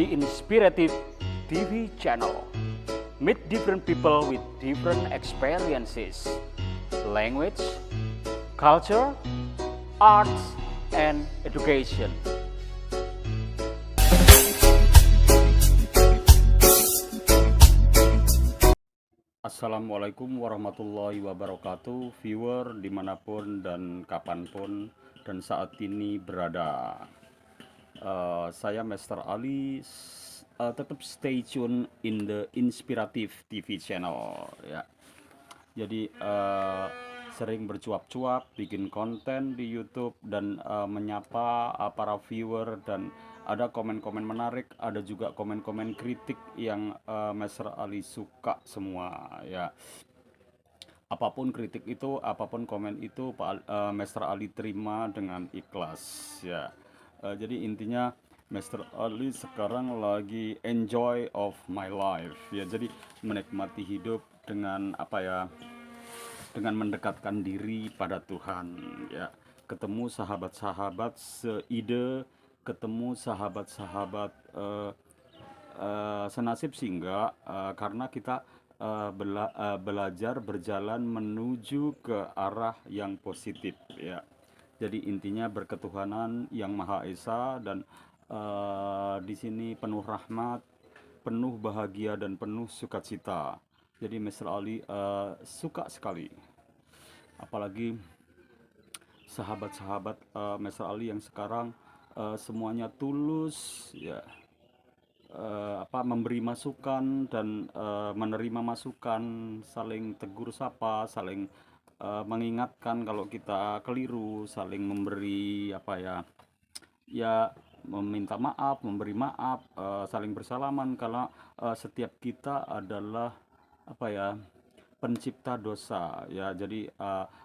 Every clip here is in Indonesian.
The Inspirative TV channel. Meet different people with different experiences, language, culture, arts, and education. Assalamualaikum warahmatullahi wabarakatuh, viewer dimanapun dan kapanpun dan saat ini berada. Saya Master Ali. Tetap stay tune in the Inspirative TV channel ya. Jadi sering bercuap-cuap, bikin konten di YouTube dan menyapa para viewer, dan ada komen-komen menarik, ada juga komen-komen kritik yang Master Ali suka semua ya. Apapun kritik itu, apapun komen itu, Master Ali terima dengan ikhlas ya. Jadi intinya Master Ali sekarang lagi enjoy of my life ya. Jadi menikmati hidup dengan dengan mendekatkan diri pada Tuhan ya. Ketemu sahabat-sahabat seide, ketemu sahabat-sahabat senasib sih enggak, karena kita belajar berjalan menuju ke arah yang positif ya. Jadi intinya berketuhanan yang Maha Esa, dan di sini penuh rahmat, penuh bahagia, dan penuh sukacita. Jadi Mr. Ali suka sekali, apalagi sahabat-sahabat Mr. Ali yang sekarang semuanya tulus ya, memberi masukan dan menerima masukan, saling tegur sapa, saling mengingatkan kalau kita keliru, saling memberi meminta maaf, memberi maaf, saling bersalaman karena setiap kita adalah pencipta dosa ya. Jadi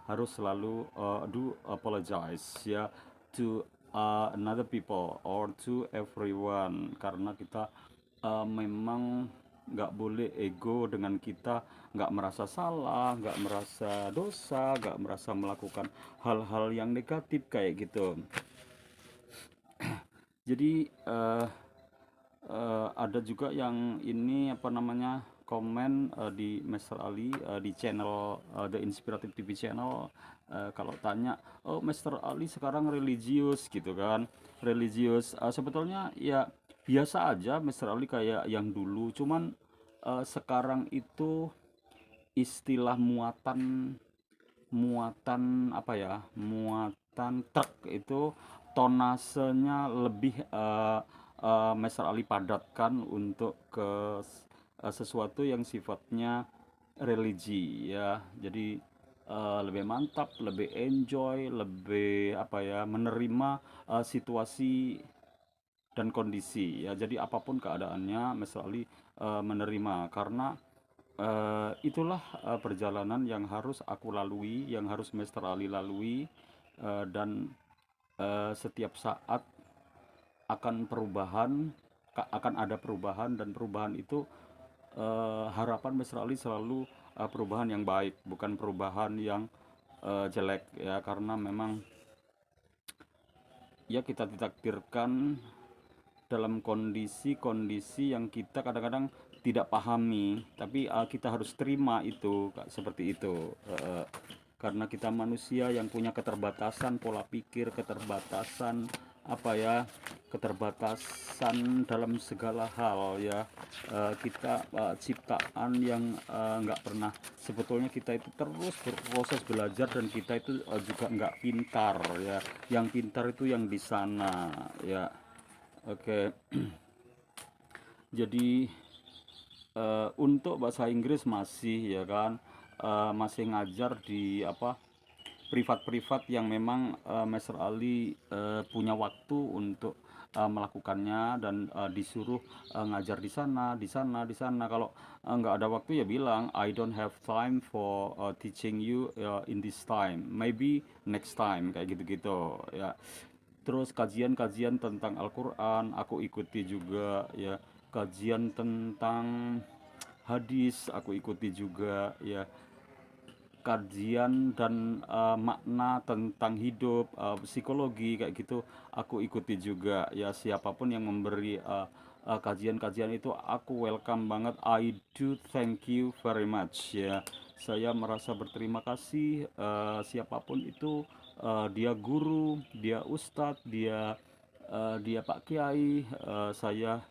harus selalu do apologize ya to another people or to everyone, karena kita memang nggak boleh ego dengan kita, nggak merasa salah, nggak merasa dosa, nggak merasa melakukan hal-hal yang negatif kayak gitu. Jadi ada juga yang ini komen di Master Ali di channel The Inspirative TV channel. Kalau tanya, oh Master Ali sekarang religius gitu kan, religius. Sebetulnya ya biasa aja Master Ali kayak yang dulu, cuman sekarang itu istilah muatan muatan truk itu tonasenya lebih Master Ali padatkan untuk ke sesuatu yang sifatnya religi ya. Jadi lebih mantap, lebih enjoy, lebih menerima situasi dan kondisi ya. Jadi apapun keadaannya Master Ali menerima, karena itulah perjalanan yang harus aku lalui, yang harus Master Ali lalui, dan setiap saat akan ada perubahan, dan perubahan itu harapan Master Ali selalu perubahan yang baik, bukan perubahan yang jelek ya. Karena memang ya kita ditakdirkan dalam kondisi-kondisi yang kita kadang-kadang tidak pahami, tapi kita harus terima itu seperti itu. Karena kita manusia yang punya keterbatasan pola pikir, keterbatasan keterbatasan dalam segala hal ya. Kita ciptaan yang nggak pernah, sebetulnya kita itu terus berproses belajar, dan kita itu juga nggak pintar ya. Yang pintar itu yang di sana ya. Oke. Jadi untuk bahasa Inggris masih ya kan, masih ngajar di privat-privat yang memang Master Ali punya waktu untuk melakukannya, dan disuruh ngajar di sana, di sana, di sana. Kalau nggak ada waktu ya bilang I don't have time for teaching you in this time, maybe next time, kayak gitu-gitu ya. Terus kajian-kajian tentang Al-Quran aku ikuti juga ya, kajian tentang hadis aku ikuti juga ya, kajian dan makna tentang hidup, psikologi kayak gitu aku ikuti juga ya. Siapapun yang memberi kajian-kajian itu aku welcome banget. I do thank you very much ya. Saya merasa berterima kasih, siapapun itu, dia guru, dia ustadz, dia Pak Kiai, saya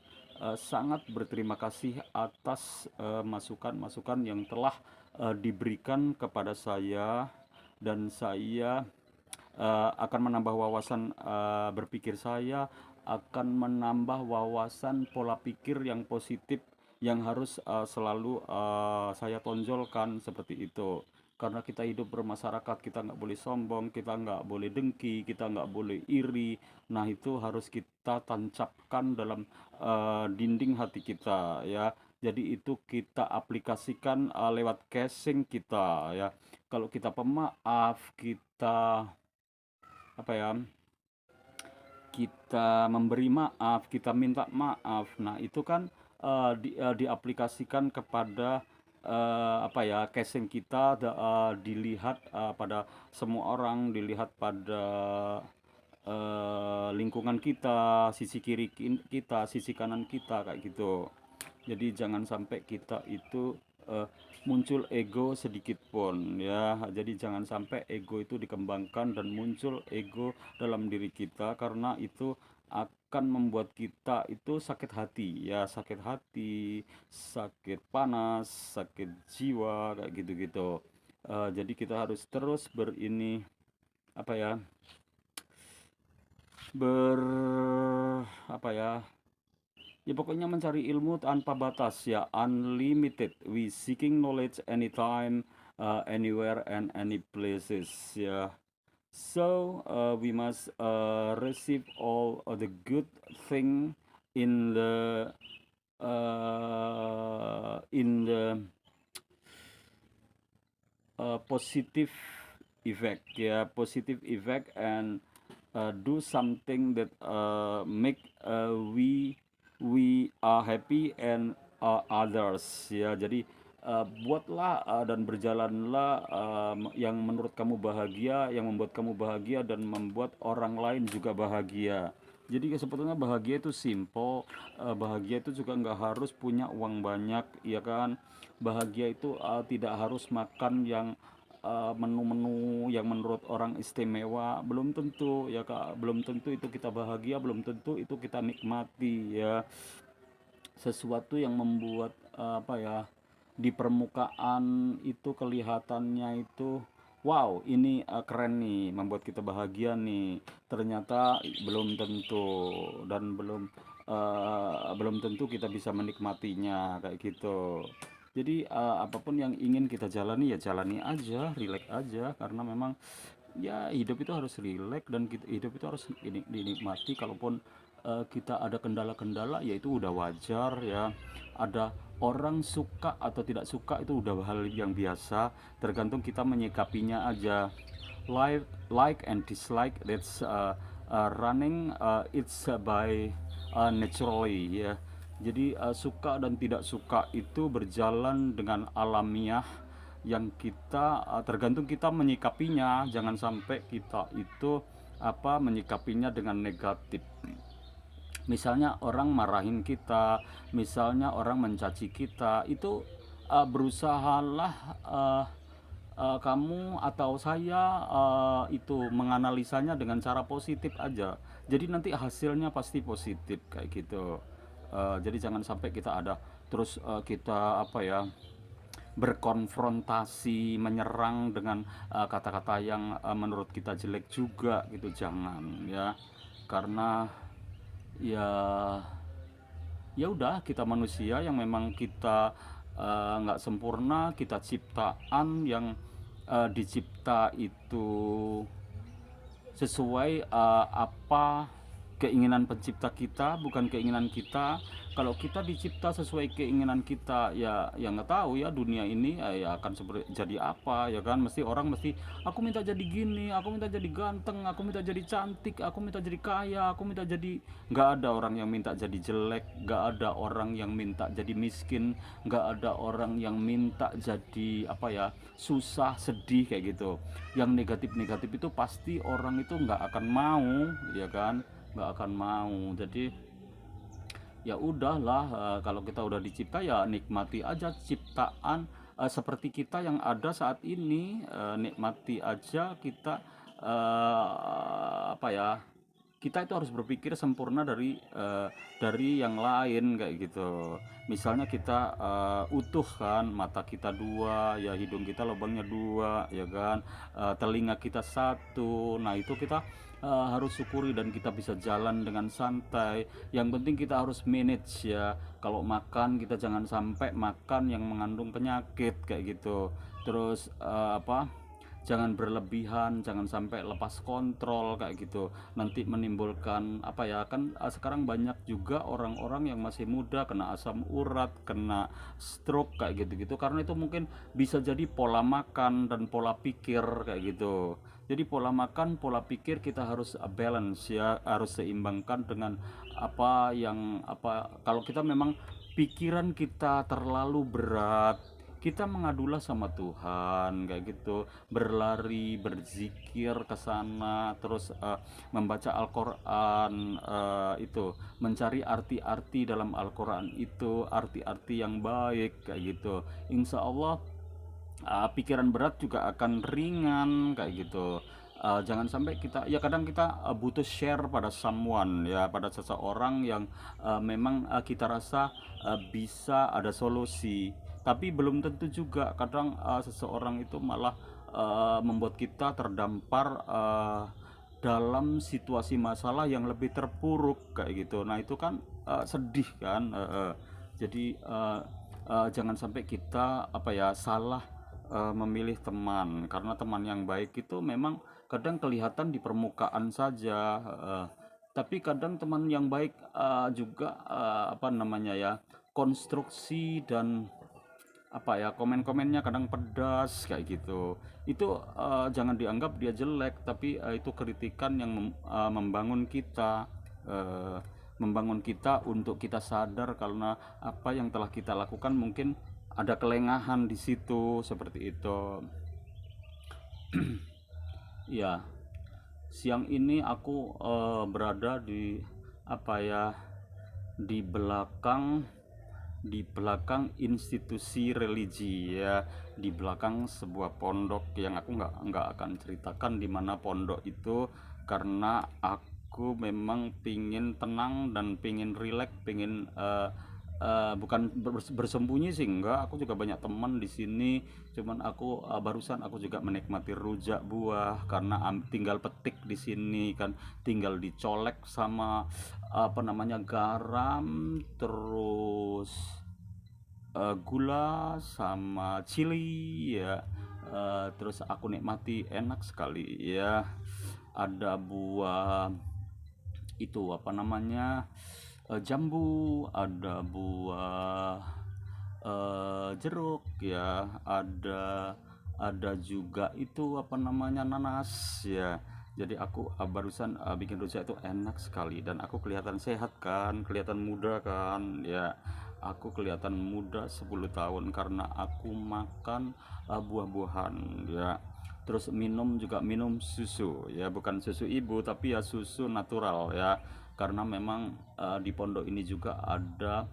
sangat berterima kasih atas masukan-masukan yang telah diberikan kepada saya, dan saya akan menambah wawasan berpikir saya, akan menambah wawasan pola pikir yang positif yang harus selalu saya tonjolkan seperti itu. Karena kita hidup bermasyarakat, kita nggak boleh sombong, kita nggak boleh dengki, kita nggak boleh iri. Nah, itu harus kita tancapkan dalam dinding hati kita ya. Jadi itu kita aplikasikan lewat casing kita ya. Kalau kita pemaaf, kita apa ya, kita memberi maaf, kita minta maaf. Nah, itu kan diaplikasikan kepada apa ya, casing kita, dilihat pada semua orang, dilihat pada lingkungan kita, sisi kiri kita, sisi kanan kita, kayak gitu. Jadi jangan sampai kita itu muncul ego sedikit pun ya. Jadi jangan sampai ego itu dikembangkan dan muncul ego dalam diri kita, karena itu akan membuat kita itu sakit hati ya, sakit hati, sakit panas, sakit jiwa, kayak gitu-gitu. Jadi kita harus terus berini apa ya, ber apa ya, ya pokoknya mencari ilmu tanpa batas ya, unlimited. We seeking knowledge anytime, anywhere and any places ya. So we must receive all of the good thing in the positive effect ya, positive effect, and do something that make we are happy and others ya. Jadi buatlah dan berjalanlah yang menurut kamu bahagia, yang membuat kamu bahagia dan membuat orang lain juga bahagia. Jadi sebetulnya bahagia itu simple, bahagia itu juga nggak harus punya uang banyak ya kan. Bahagia itu tidak harus makan yang menu-menu yang menurut orang istimewa, belum tentu ya Kak, belum tentu itu kita bahagia, belum tentu itu kita nikmati ya. Sesuatu yang membuat apa ya, di permukaan itu kelihatannya itu wow, ini keren nih, membuat kita bahagia nih, ternyata belum tentu, dan belum tentu kita bisa menikmatinya kayak gitu. Jadi apapun yang ingin kita jalani ya jalani aja, relax aja, karena memang ya hidup itu harus rileks, dan hidup itu harus dinikmati. Kalaupun kita ada kendala-kendala ya itu udah wajar ya. Ada orang suka atau tidak suka itu udah hal yang biasa, tergantung kita menyikapinya aja. Like and dislike, that's running, it's by naturally ya. Jadi suka dan tidak suka itu berjalan dengan alamiah, yang kita tergantung kita menyikapinya. Jangan sampai kita itu apa, menyikapinya dengan negatif. Misalnya orang marahin kita, misalnya orang mencaci kita, itu berusahalah kamu atau saya itu menganalisanya dengan cara positif aja. Jadi nanti hasilnya pasti positif kayak gitu. Jadi jangan sampai kita ada terus kita apa ya, berkonfrontasi, menyerang dengan kata-kata yang menurut kita jelek juga gitu, jangan ya. Karena ya ya udah, kita manusia yang memang kita nggak sempurna, kita ciptaan yang dicipta itu sesuai apa keinginan pencipta kita, bukan keinginan kita. Kalau kita dicipta sesuai keinginan kita ya, ya nggak tahu ya dunia ini ya akan seperti jadi apa ya kan. Mesti orang mesti, aku minta jadi gini, aku minta jadi ganteng, aku minta jadi cantik, aku minta jadi kaya, aku minta jadi. Nggak ada orang yang minta jadi jelek, nggak ada orang yang minta jadi miskin, nggak ada orang yang minta jadi apa ya, susah, sedih kayak gitu. Yang negatif-negatif itu pasti orang itu nggak akan mau ya kan, nggak akan mau. Jadi ya udahlah, kalau kita udah dicipta ya nikmati aja ciptaan, seperti kita yang ada saat ini, nikmati aja kita, apa ya, kita itu harus berpikir sempurna dari yang lain kayak gitu. Misalnya kita utuh kan, mata kita dua, ya hidung kita lubangnya dua, ya kan, telinga kita satu. Nah itu kita harus syukuri dan kita bisa jalan dengan santai. Yang penting kita harus manage ya. Kalau makan kita jangan sampai makan yang mengandung penyakit kayak gitu. Terus jangan berlebihan, jangan sampai lepas kontrol kayak gitu, nanti menimbulkan apa ya, kan sekarang banyak juga orang-orang yang masih muda kena asam urat, kena stroke kayak gitu-gitu, karena itu mungkin bisa jadi pola makan dan pola pikir kayak gitu. Jadi pola makan, pola pikir kita harus balance ya, harus seimbangkan dengan kalau kita memang pikiran kita terlalu berat, kita mengadulah sama Tuhan kayak gitu, berlari berzikir ke sana, terus membaca Al-Qur'an, itu mencari arti-arti dalam Al-Qur'an itu, arti-arti yang baik kayak gitu. Insya Allah pikiran berat juga akan ringan kayak gitu. Jangan sampai kita, ya kadang kita butuh share pada someone ya, pada seseorang yang memang kita rasa bisa ada solusi, tapi belum tentu juga. Kadang seseorang itu malah membuat kita terdampar dalam situasi masalah yang lebih terpuruk kayak gitu. Nah itu kan sedih kan. Jadi jangan sampai kita salah memilih teman, karena teman yang baik itu memang kadang kelihatan di permukaan saja, tapi kadang teman yang baik juga konstruksi dan komen-komennya kadang pedas kayak gitu. Itu jangan dianggap dia jelek, tapi itu kritikan yang membangun kita, eh, membangun kita untuk kita sadar karena apa yang telah kita lakukan mungkin ada kelengahan di situ seperti itu. Ya, siang ini aku berada di apa ya di belakang institusi religi ya, di belakang sebuah pondok yang aku nggak akan ceritakan di mana pondok itu, karena aku memang pingin tenang dan pingin rileks, pingin bukan bersembunyi sih enggak, aku juga banyak teman di sini. Cuman aku barusan aku juga menikmati rujak buah karena tinggal petik di sini kan, tinggal dicolek sama garam, terus gula sama chili ya. Terus aku nikmati, enak sekali ya. Ada buah itu jambu, ada buah jeruk ya, ada juga itu nanas ya. Jadi aku barusan bikin rujak itu enak sekali, dan aku kelihatan sehat kan, kelihatan muda kan ya. Aku kelihatan muda 10 tahun karena aku makan buah-buahan ya. Terus minum juga, minum susu ya, bukan susu ibu tapi ya susu natural ya, karena memang di pondok ini juga ada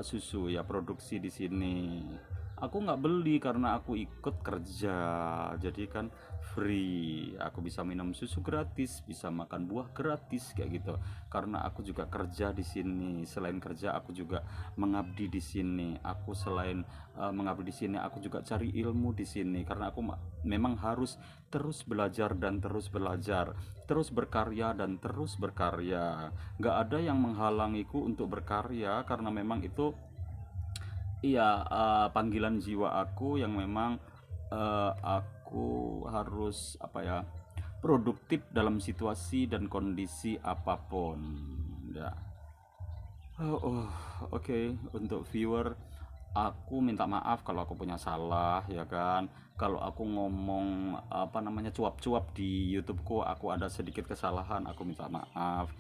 susu ya, produksi di sini. Aku nggak beli karena aku ikut kerja, jadi kan free. Aku bisa minum susu gratis, bisa makan buah gratis kayak gitu. Karena aku juga kerja di sini. Selain kerja, aku juga mengabdi di sini. Aku selain mengabdi di sini, aku juga cari ilmu di sini. Karena aku memang harus terus belajar dan terus belajar, terus berkarya dan terus berkarya. Nggak ada yang menghalangiku untuk berkarya, karena memang itu iya, panggilan jiwa aku yang memang aku harus produktif dalam situasi dan kondisi apapun ya. Oke. Untuk viewer, aku minta maaf kalau aku punya salah ya kan. Kalau aku ngomong cuap-cuap di YouTubeku, aku ada sedikit kesalahan, aku minta maaf.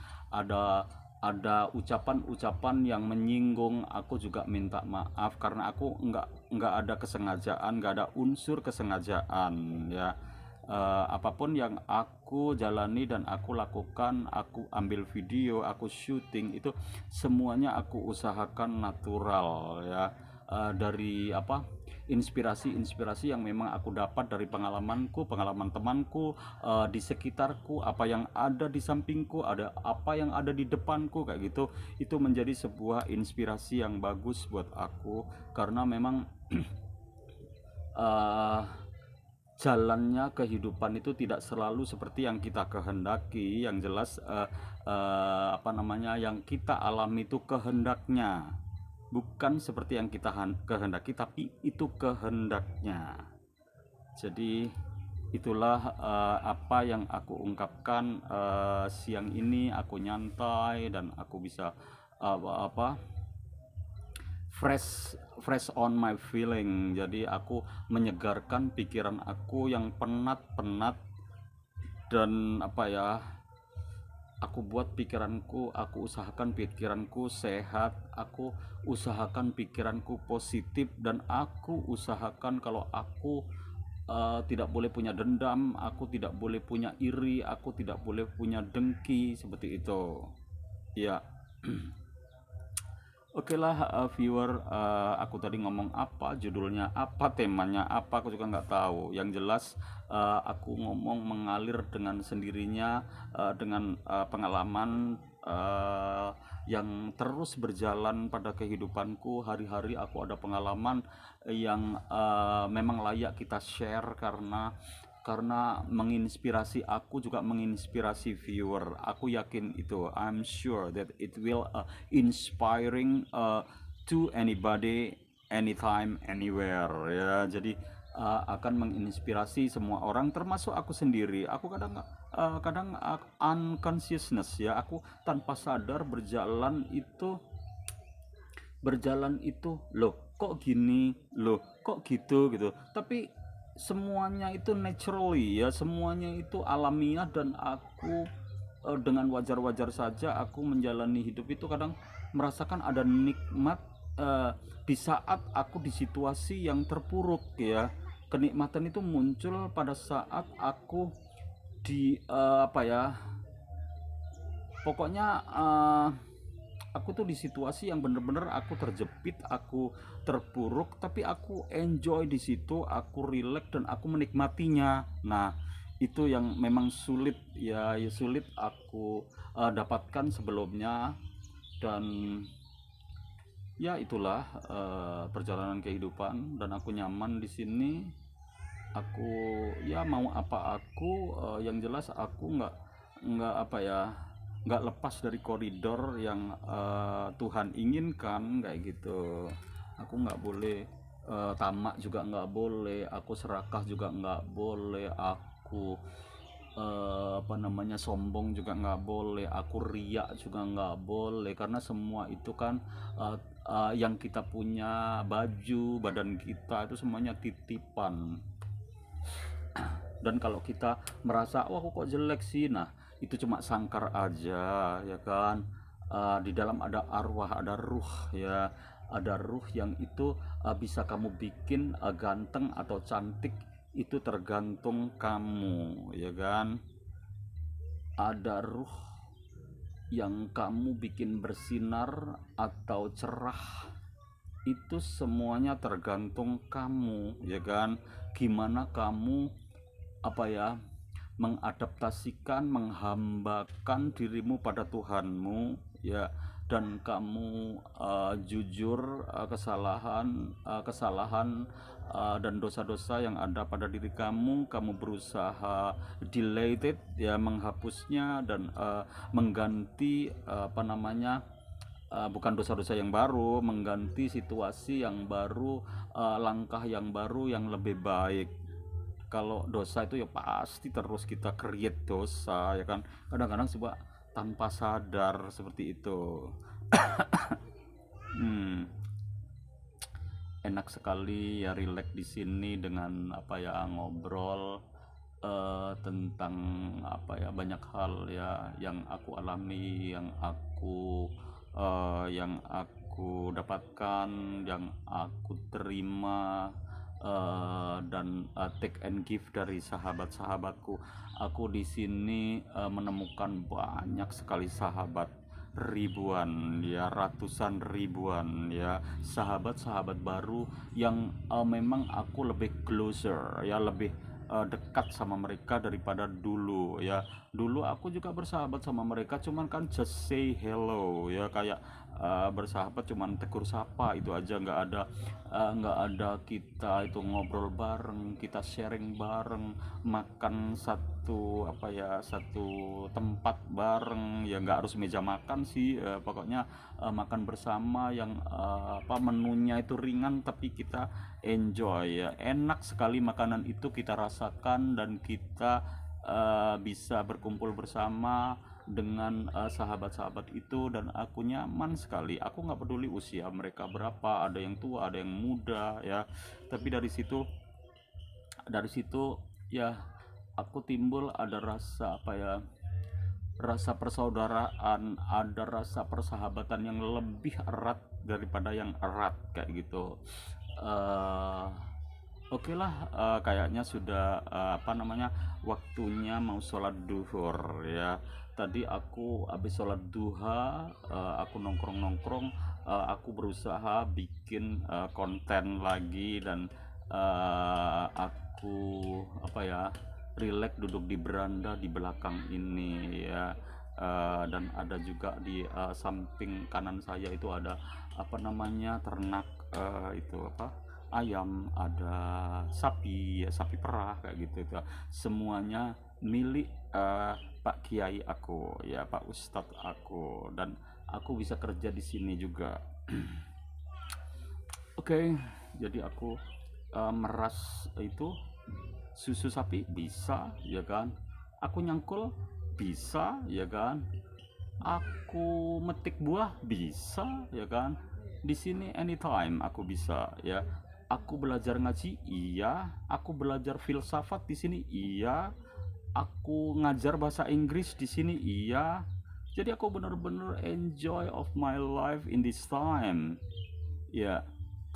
Ada ucapan-ucapan yang menyinggung, aku juga minta maaf, karena aku nggak ada kesengajaan, nggak ada unsur kesengajaan ya. apapun yang aku jalani dan aku lakukan, aku ambil video, aku syuting, itu semuanya aku usahakan natural ya. Dari apa, inspirasi-inspirasi yang memang aku dapat dari pengalamanku, pengalaman temanku, di sekitarku, apa yang ada di sampingku, ada apa yang ada di depanku kayak gitu, itu menjadi sebuah inspirasi yang bagus buat aku. Karena memang eh, jalannya kehidupan itu tidak selalu seperti yang kita kehendaki. Yang jelas apa namanya, yang kita alami itu kehendaknya, bukan seperti yang kita kehendaki, tapi itu kehendaknya. Jadi itulah apa yang aku ungkapkan siang ini. Aku nyantai dan aku bisa apa, fresh fresh on my feeling. Jadi aku menyegarkan pikiran aku yang penat-penat, dan apa ya, aku buat pikiranku, aku usahakan pikiranku sehat, aku usahakan pikiranku positif, dan aku usahakan kalau aku tidak boleh punya dendam, aku tidak boleh punya iri, aku tidak boleh punya dengki, seperti itu ya. Oke lah, viewer, aku tadi ngomong apa, judulnya apa, temanya apa, aku juga nggak tahu. Yang jelas aku ngomong mengalir dengan sendirinya, dengan pengalaman yang terus berjalan pada kehidupanku. Hari-hari aku ada pengalaman yang memang layak kita share, karena menginspirasi aku, juga menginspirasi viewer. Aku yakin itu, I'm sure that it will inspiring to anybody, anytime, anywhere ya. Jadi akan menginspirasi semua orang, termasuk aku sendiri. Aku kadang unconsciousness ya, aku tanpa sadar berjalan itu loh kok gini, loh kok gitu gitu, tapi semuanya itu naturally ya, semuanya itu alamiah, dan aku dengan wajar-wajar saja aku menjalani hidup itu. Kadang merasakan ada nikmat di saat aku di situasi yang terpuruk ya. Kenikmatan itu muncul pada saat aku di apa ya, pokoknya aku tuh di situasi yang bener-bener aku terjepit, aku terpuruk, tapi aku enjoy di situ, aku relax dan aku menikmatinya. Nah, itu yang memang sulit ya, sulit aku dapatkan sebelumnya. Dan ya itulah perjalanan kehidupan, dan aku nyaman di sini. Aku ya mau apa aku, yang jelas aku nggak apa ya, nggak lepas dari koridor yang Tuhan inginkan kayak gitu. Aku nggak boleh tamak, juga nggak boleh aku serakah, juga nggak boleh aku apa namanya, sombong juga nggak boleh, aku riak juga nggak boleh, karena semua itu kan yang kita punya, baju badan kita itu semuanya titipan. Dan kalau kita merasa wah kok jelek sih, nah itu cuma sangkar aja ya kan. Di dalam ada arwah, ada ruh ya, ada ruh yang itu bisa kamu bikin ganteng atau cantik, itu tergantung kamu ya kan. Ada ruh yang kamu bikin bersinar atau cerah, itu semuanya tergantung kamu ya kan. Gimana kamu apa ya, mengadaptasikan, menghambakan dirimu pada Tuhanmu ya. Dan kamu jujur kesalahan dan dosa-dosa yang ada pada diri kamu, kamu berusaha delete it ya, menghapusnya, dan mengganti apa namanya, bukan dosa-dosa yang baru, mengganti situasi yang baru, langkah yang baru yang lebih baik. Kalau dosa itu ya pasti terus kita create dosa ya kan, kadang-kadang coba tanpa sadar seperti itu. hmm, Enak sekali ya relax di sini dengan apa ya, ngobrol tentang apa ya, banyak hal ya yang aku alami, yang aku dapatkan, yang aku terima dan take and give dari sahabat-sahabatku. Aku di sini menemukan banyak sekali sahabat, ribuan ya, ratusan ribuan ya, sahabat-sahabat baru yang memang aku lebih closer ya, lebih dekat sama mereka daripada dulu ya. Dulu aku juga bersahabat sama mereka, cuman kan just say hello ya, kayak bersahabat cuman tegur sapa itu aja, nggak ada kita itu ngobrol bareng, kita sharing bareng, makan satu apa ya, satu tempat bareng ya, nggak harus meja makan sih, pokoknya makan bersama yang apa, menunya itu ringan tapi kita enjoy ya, enak sekali makanan itu kita rasakan, dan kita bisa berkumpul bersama dengan sahabat-sahabat itu, dan aku nyaman sekali. Aku nggak peduli usia mereka berapa, ada yang tua ada yang muda ya, tapi dari situ ya, aku timbul ada rasa apa ya, rasa persaudaraan, ada rasa persahabatan yang lebih erat daripada yang erat kayak gitu. eh Oke lah, kayaknya sudah apa namanya, waktunya mau sholat duhur ya. Tadi aku habis sholat duha, aku nongkrong-nongkrong, aku berusaha bikin konten lagi, dan aku apa ya, rileks duduk di beranda di belakang ini ya. Dan ada juga di samping kanan saya itu ada apa namanya, ternak, itu apa, ayam, ada sapi ya, sapi perah kayak gitu itu. Semuanya milik Pak Kiai aku ya, Pak Ustadz aku, dan aku bisa kerja di sini juga. Oke, jadi aku meras itu susu sapi bisa ya kan, aku nyangkul bisa ya kan, aku metik buah bisa ya kan, di sini anytime aku bisa ya. Aku belajar ngaji iya, aku belajar filsafat di sini iya, aku ngajar bahasa Inggris di sini iya. Jadi aku benar-benar enjoy of my life in this time ya.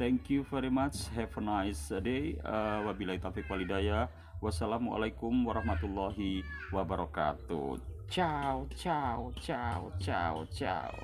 Thank you very much, have a nice day. Wabillahi taufiq walhidayah. Wassalamualaikum warahmatullahi wabarakatuh. Ciao ciao ciao ciao ciao.